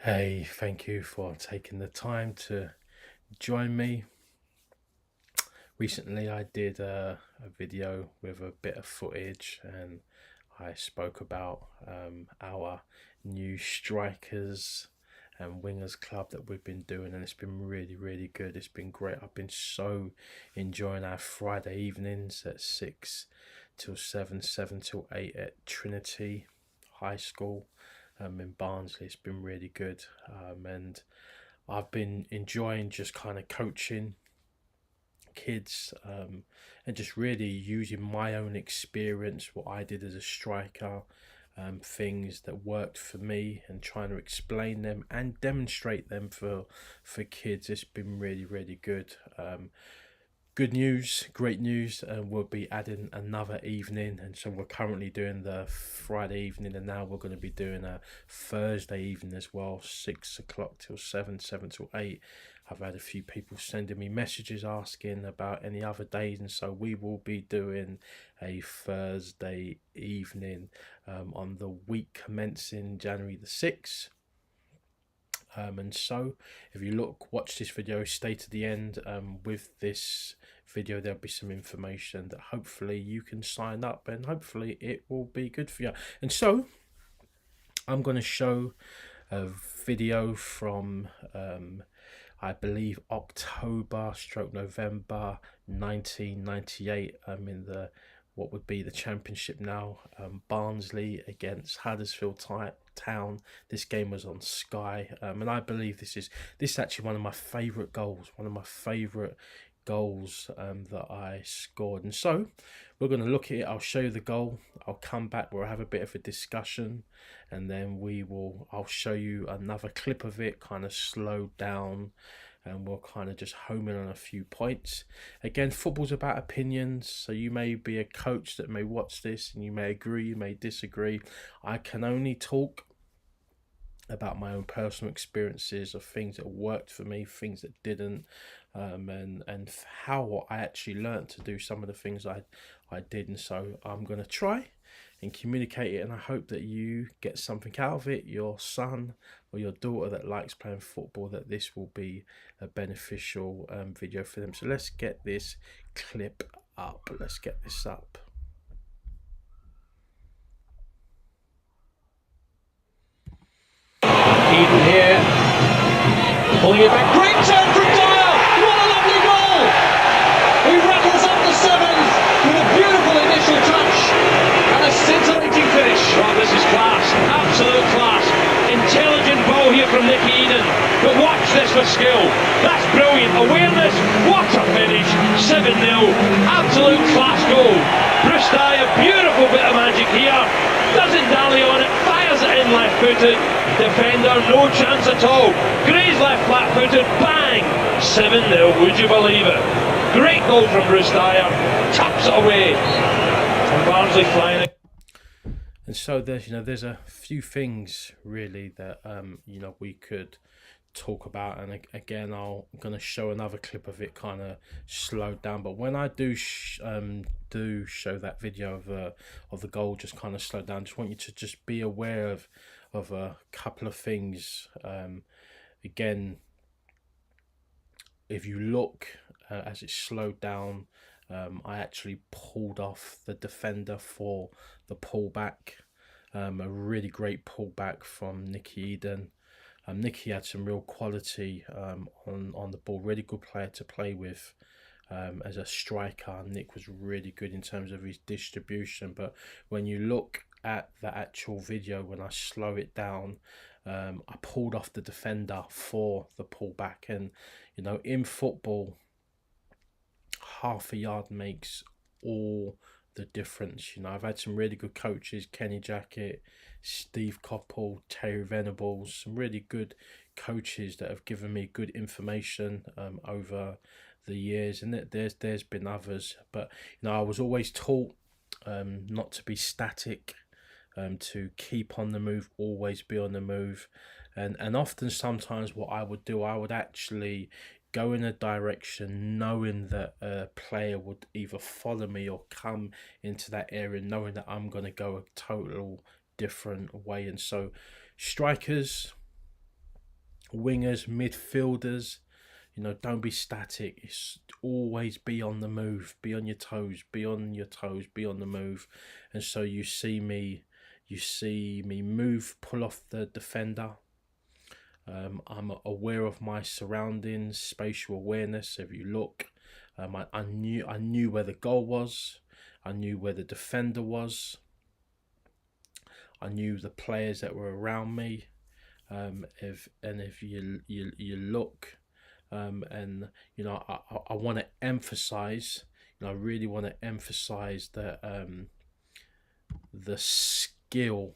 Hey, thank you for taking the time to join me. Recently, I did a video with a bit of footage and I spoke about our new strikers and wingers club that we've been doing, and it's been really good. It's been great. I've been so enjoying our Friday evenings at 6 till 7, 7 till 8 at Trinity High School in Barnsley. It's been really good, and I've been enjoying just kind of coaching kids, and just really using my own experience, what I did as a striker, things that worked for me, and trying to explain them and demonstrate them for kids. It's been really good. Good news, great news. We'll be adding another evening, and so we're currently doing the Friday evening, and now we're going to be doing a Thursday evening as well, 6 o'clock till 7, 7 till 8. I've had a few people sending me messages asking about any other days, and so we will be doing a Thursday evening on the week commencing January the 6th. And so if you watch this video, stay to the end. With this video, there'll be some information that hopefully you can sign up, and hopefully it will be good for you. And so I'm going to show a video from I believe October/November 1998, in the what would be the championship now, Barnsley against Huddersfield Town. This game was on Sky, and I believe this is actually one of my favourite goals, that I scored. And so we're going to look at it. I'll show you the goal, I'll come back, we'll have a bit of a discussion, and then I'll show you another clip of it, kind of slowed down, and we'll kind of just home in on a few points. Again, football's about opinions, so you may be a coach that may watch this and you may agree, you may disagree. I can only talk about my own personal experiences of things that worked for me, things that didn't, and how I actually learned to do some of the things I did. And so I'm going to try and communicate it, and I hope that you get something out of it, your son or your daughter that likes playing football, that this will be a beneficial video for them. So let's get this clip up. Let's get this up. Eden here, pulling it back, great turn from Dyer, what a lovely goal! He rattles up the seventh with a beautiful initial touch and a scintillating finish. Oh, this is class, absolute class. Intelligent ball here from Nicky Eden, but watch this for skill. That's brilliant, awareness, what a finish, 7-0, absolute class goal. Bruce Dyer, beautiful bit of magic here, doesn't dally on it, fires it in left footed. Defender, no chance at all. Gray's left flat footed, bang! 7-0, would you believe it? Great goal from Bruce Dyer, taps it away. And Barnsley flying. And so there's a few things really that we could talk about, and again I'm going to show another clip of it kind of slowed down, but when I do show that video of the goal just kind of slowed down, just want you to just be aware of a couple of things. Again, if you look as it slowed down, I actually pulled off the defender for the pullback, a really great pullback from Nicky Eden. Nicky had some real quality on the ball, really good player to play with as a striker. Nick was really good in terms of his distribution, but when you look at the actual video, when I slow it down, I pulled off the defender for the pullback. And in football, half a yard makes all the difference. I've had some really good coaches, Kenny Jackett, Steve Coppell, Terry Venables, some really good coaches that have given me good information over the years, and there's been others, but I was always taught not to be static, to keep on the move, always be on the move, and often sometimes what I would do, I would actually go in a direction knowing that a player would either follow me or come into that area knowing that I'm going to go a total different way. And so strikers, wingers, midfielders, you know, don't be static. It's always be on the move, be on your toes, be on your toes, be on the move. And so you see me move, pull off the defender. I'm aware of my surroundings, spatial awareness. If you look, I knew where the goal was. I knew where the defender was. I knew the players that were around me. If you look, and you know, I want to emphasize. You know, I really want to emphasize that the skill,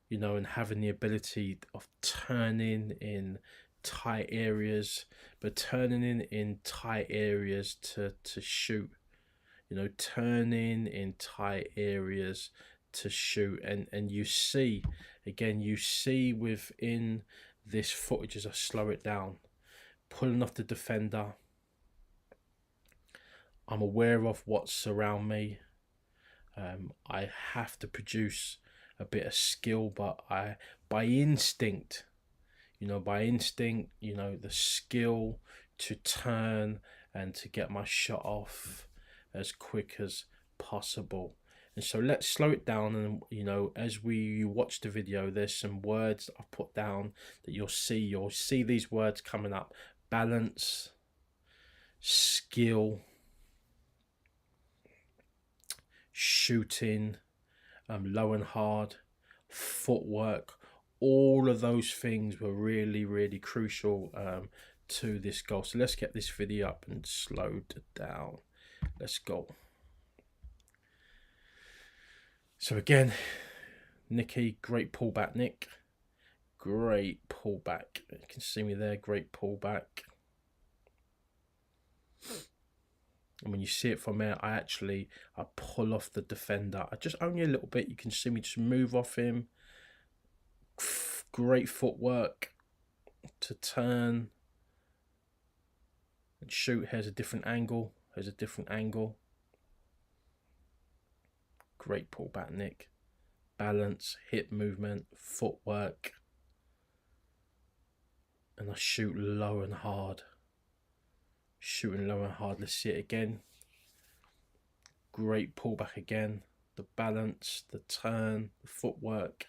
you know, and having the ability of turning in tight areas, but turning in tight areas to shoot. You know, turning in tight areas to shoot. And you see, again, you see within this footage, as I slow it down, pulling off the defender. I'm aware of what's around me. I have to produce a bit of skill, but by instinct, you know, the skill to turn and to get my shot off as quick as possible. And so let's slow it down, and you know, as you watch the video, there's some words that I've put down that you'll see these words coming up: balance, skill, shooting, low and hard, footwork. All of those things were really crucial to this goal. So let's get this video up and slowed down. Let's go. So again, Nicky, great pullback, Nick. Great pullback. You can see me there, great pullback. And when you see it from there, I pull off the defender. I just only a little bit. You can see me just move off him. Great footwork to turn and shoot. Here's a different angle. Great pullback, Nick. Balance, hip movement, footwork. And I shoot low and hard. Shooting low and hard. Let's see it again. Great pullback again. The balance, the turn, the footwork.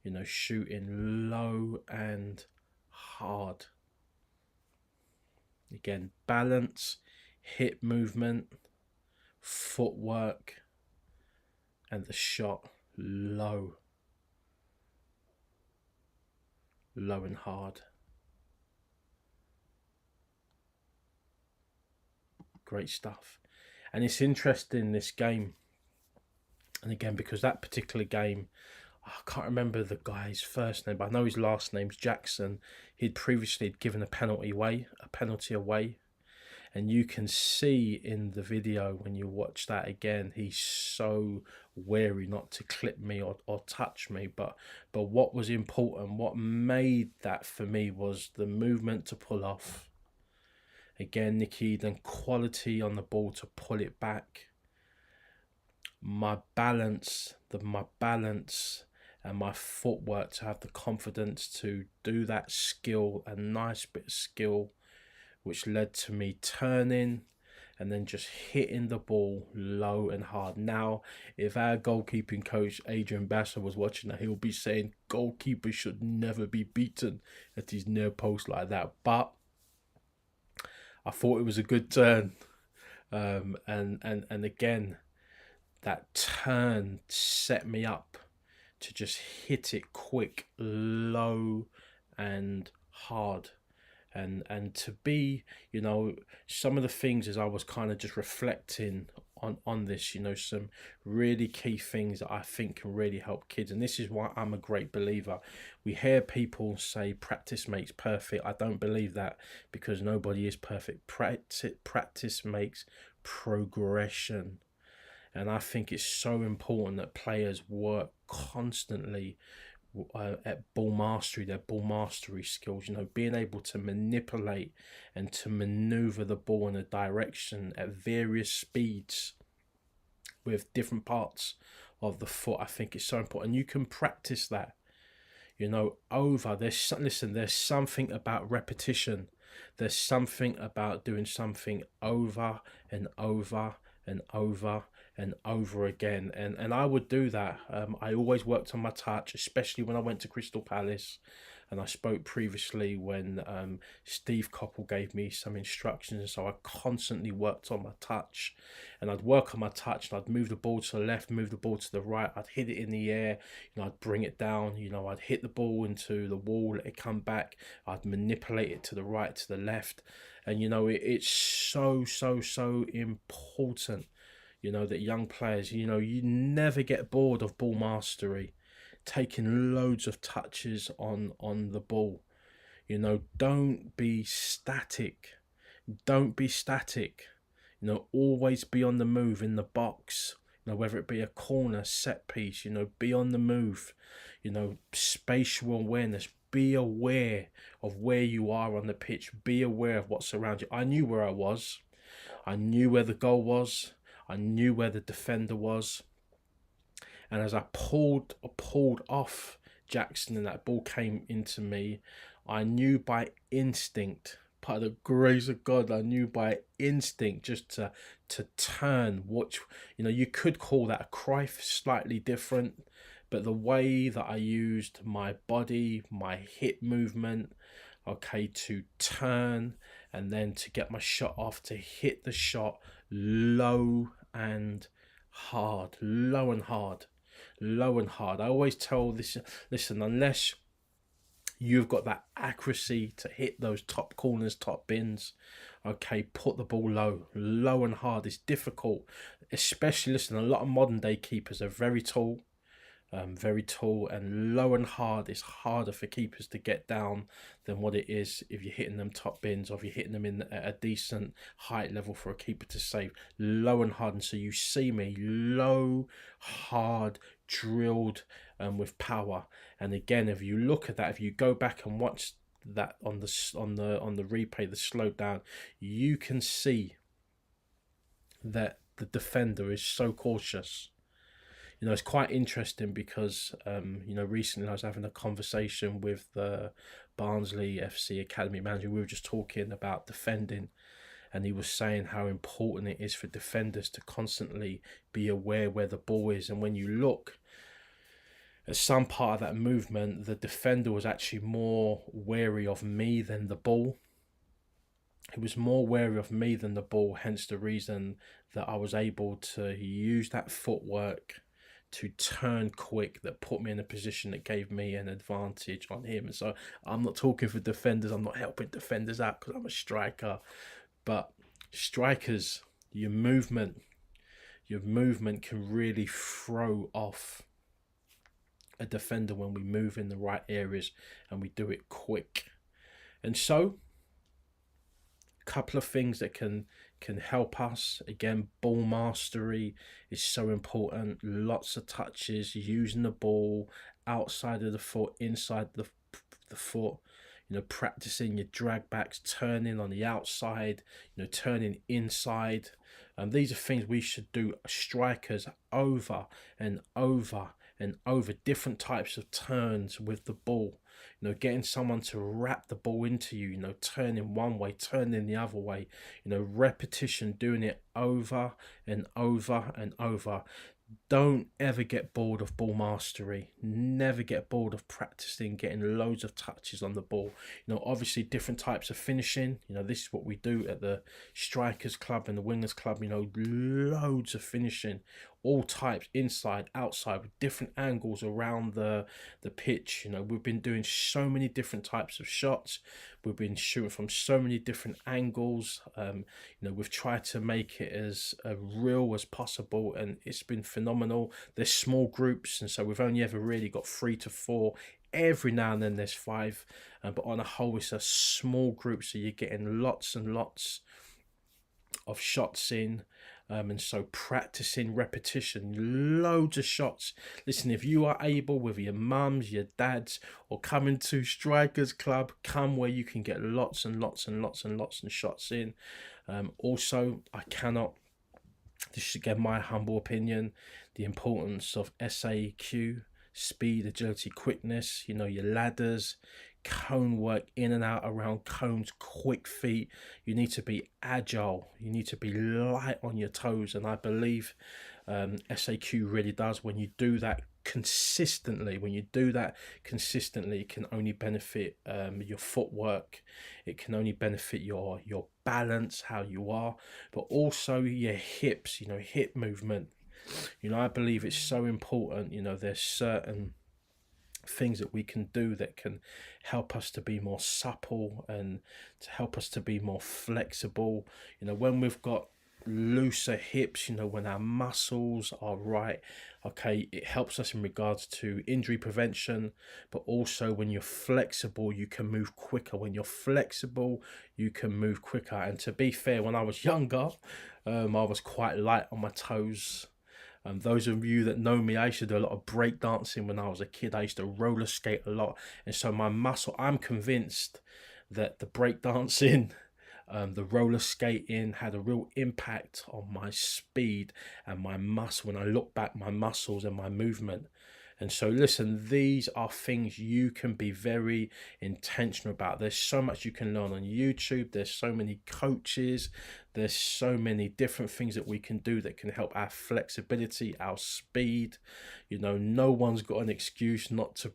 You know, shooting low and hard. Again, balance, hip movement, footwork, and the shot low and hard. Great stuff. And it's interesting, this game, and again, because that particular game, I can't remember the guy's first name, but I know his last name's Jackson. He'd previously given a penalty away, and you can see in the video when you watch that again, he's so wary not to clip me or touch me. But what was important, what made that for me, was the movement to pull off. Again, Nicky, then quality on the ball to pull it back. My balance and my footwork to have the confidence to do that skill, a nice bit of skill, which led to me turning and then just hitting the ball low and hard. Now, if our goalkeeping coach, Adrian Basser, was watching that, he'll be saying goalkeepers should never be beaten at his near post like that. But I thought it was a good turn. And again, that turn set me up to just hit it quick, low and hard. And to be, you know, some of the things as I was kind of just reflecting on this, you know, some really key things that I think can really help kids. And this is why I'm a great believer. We hear people say practice makes perfect. I don't believe that, because nobody is perfect. Practice makes progression. And I think it's so important that players work constantly at ball mastery, their ball mastery skills, you know, being able to manipulate and to maneuver the ball in a direction at various speeds with different parts of the foot. I think it's so important. You can practice that. over. There's something about repetition. There's something about doing something over and over and over and over again. And I would do that. I always worked on my touch, especially when I went to Crystal Palace. And I spoke previously when Steve Coppell gave me some instructions. So I constantly worked on my touch, and I'd work on my touch, and I'd move the ball to the left, move the ball to the right. I'd hit it in the air, I'd bring it down. I'd hit the ball into the wall, let it come back. I'd manipulate it to the right, to the left, and it's so important. That young players, you never get bored of ball mastery, taking loads of touches on the ball. Don't be static. Don't be static. Always be on the move in the box. Whether it be a corner, set piece, be on the move. Spatial awareness. Be aware of where you are on the pitch. Be aware of what's around you. I knew where I was. I knew where the goal was. I knew where the defender was. And as I pulled off Jackson and that ball came into me, I knew by instinct, by the grace of God, I knew by instinct just to turn. Which, you could call that a Cruyff, slightly different, but the way that I used my body, my hip movement, okay, to turn and then to get my shot off, to hit the shot low and hard, low and hard. Low and hard. I always tell this, listen, unless you've got that accuracy to hit those top corners, top bins, okay, put the ball low and hard. It's difficult, especially, listen, a lot of modern day keepers are very tall, and low and hard is harder for keepers to get down than what it is if you're hitting them top bins, or if you're hitting them in at a decent height level for a keeper to save. Low and hard. And so you see me low, hard, drilled, with power. And again, if you look at that, if you go back and watch that on the replay, the slow down, you can see that the defender is so cautious. It's quite interesting because, recently I was having a conversation with the Barnsley FC Academy manager. We were just talking about defending, and he was saying how important it is for defenders to constantly be aware where the ball is. And when you look at some part of that movement, the defender was actually more wary of me than the ball. He was more wary of me than the ball, hence the reason that I was able to use that footwork to turn quick, that put me in a position that gave me an advantage on him. And so I'm not talking for defenders, I'm not helping defenders out because I'm a striker, but strikers, your movement can really throw off a defender when we move in the right areas and we do it quick. And so a couple of things that can help us. Again, ball mastery is so important. Lots of touches, using the ball outside of the foot, inside the foot, practicing your drag backs, turning on the outside, turning inside. These are things we should do, strikers, over and over and over. Different types of turns with the ball, getting someone to wrap the ball into you, turning one way, turning the other way, repetition, doing it over and over and over. Don't ever get bored of ball mastery. Never get bored of practicing, getting loads of touches on the ball. Obviously different types of finishing. This is what we do at the Strikers Club and the Wingers Club. Loads of finishing, all types, inside, outside, with different angles around the pitch. We've been doing so many different types of shots. We've been shooting from so many different angles. We've tried to make it as real as possible, and it's been phenomenal. There's small groups, and so we've only ever really got 3 to 4. Every now and then there's 5, but on a whole it's a small group, so you're getting lots and lots of shots in. And so practicing repetition, loads of shots. Listen, if you are able, with your mums, your dads, or coming to Strikers Club, come where you can get lots and lots and lots and lots of shots in. Also, this is again my humble opinion, the importance of SAQ, speed, agility, quickness, you know, your ladders, cone work in and out around cones, quick feet. You need to be agile, you need to be light on your toes, and I believe SAQ really does. When you do that consistently, it can only benefit your footwork, it can only benefit your balance, how you are, but also your hips, you know, hip movement. You know, I believe it's so important. You know, there's certain things that we can do that can help us to be more supple and to help us to be more flexible. You know, when we've got looser hips, you know, when our muscles are right, okay, it helps us in regards to injury prevention. But also when you're flexible, you can move quicker. When you're flexible, you can move quicker. And to be fair, when I was younger, I was quite light on my toes. Those of you that know me, I used to do a lot of break dancing when I was a kid. I used to roller skate a lot, and so my muscle, I'm convinced that the break dancing, the roller skating had a real impact on my speed and my muscle. When I look back, my muscles and my movement. And so listen, these are things you can be very intentional about. There's so much you can learn on YouTube. There's so many coaches. There's so many different things that we can do that can help our flexibility, our speed. You know, no one's got an excuse not to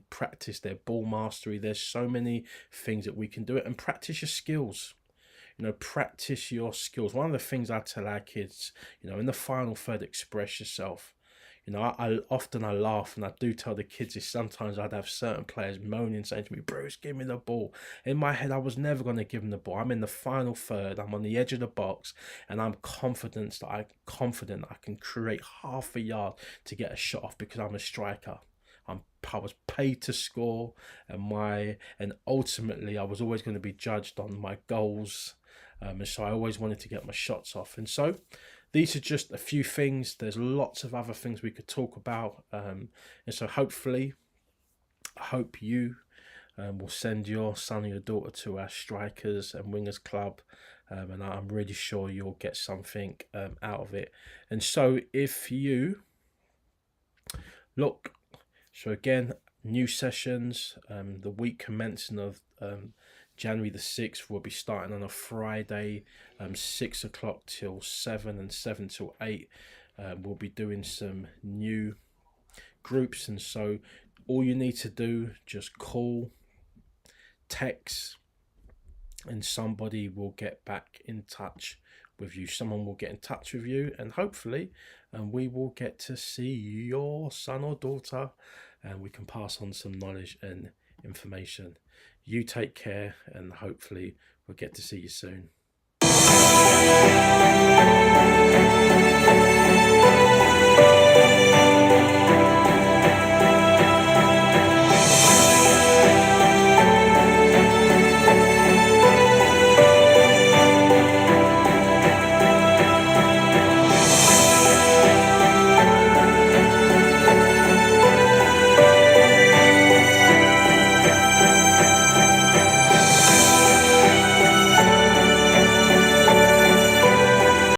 practice their ball mastery. There's so many things that we can do it, and practice your skills. You know, practice your skills. One of the things I tell our kids, you know, in the final third, express yourself. You know, I often laugh, and I do tell the kids this. Sometimes I'd have certain players moaning, saying to me, "Bruce, give me the ball." In my head, I was never going to give them the ball. I'm in the final third. I'm on the edge of the box, and I'm confident that I can create half a yard to get a shot off because I'm a striker. I was paid to score, and ultimately I was always going to be judged on my goals, and so I always wanted to get my shots off. And so these are just a few things. There's lots of other things we could talk about, and so hopefully, I hope you will send your son or your daughter to our Strikers and Wingers Club, and I'm really sure you'll get something out of it. And so if you look, so again, new sessions, the week commencing of January the 6th will be starting on a Friday, 6 o'clock till 7 and 7 till 8. We'll be doing some new groups, and so all you need to do, just call, text, and somebody will get back in touch with you. Someone will get in touch with you, and hopefully we will get to see your son or daughter, and we can pass on some knowledge and information. You take care, and hopefully we'll get to see you soon.